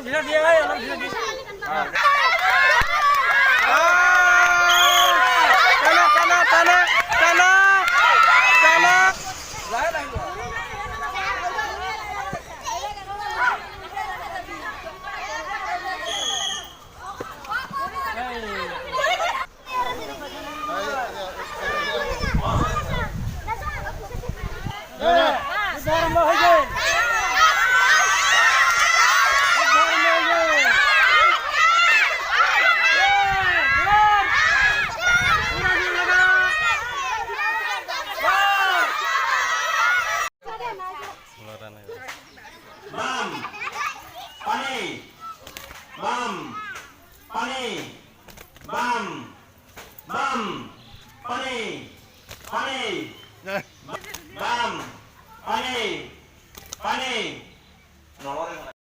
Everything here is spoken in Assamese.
অলপ ভিতৰত দিয়ে ভাই অলপ ভিতৰত দিয়ে টানা টানা টানা টানা টানা লাহে লাগিব Bam, pani, bam, pani, bam, bam, pani, pani, bam, pani, pani.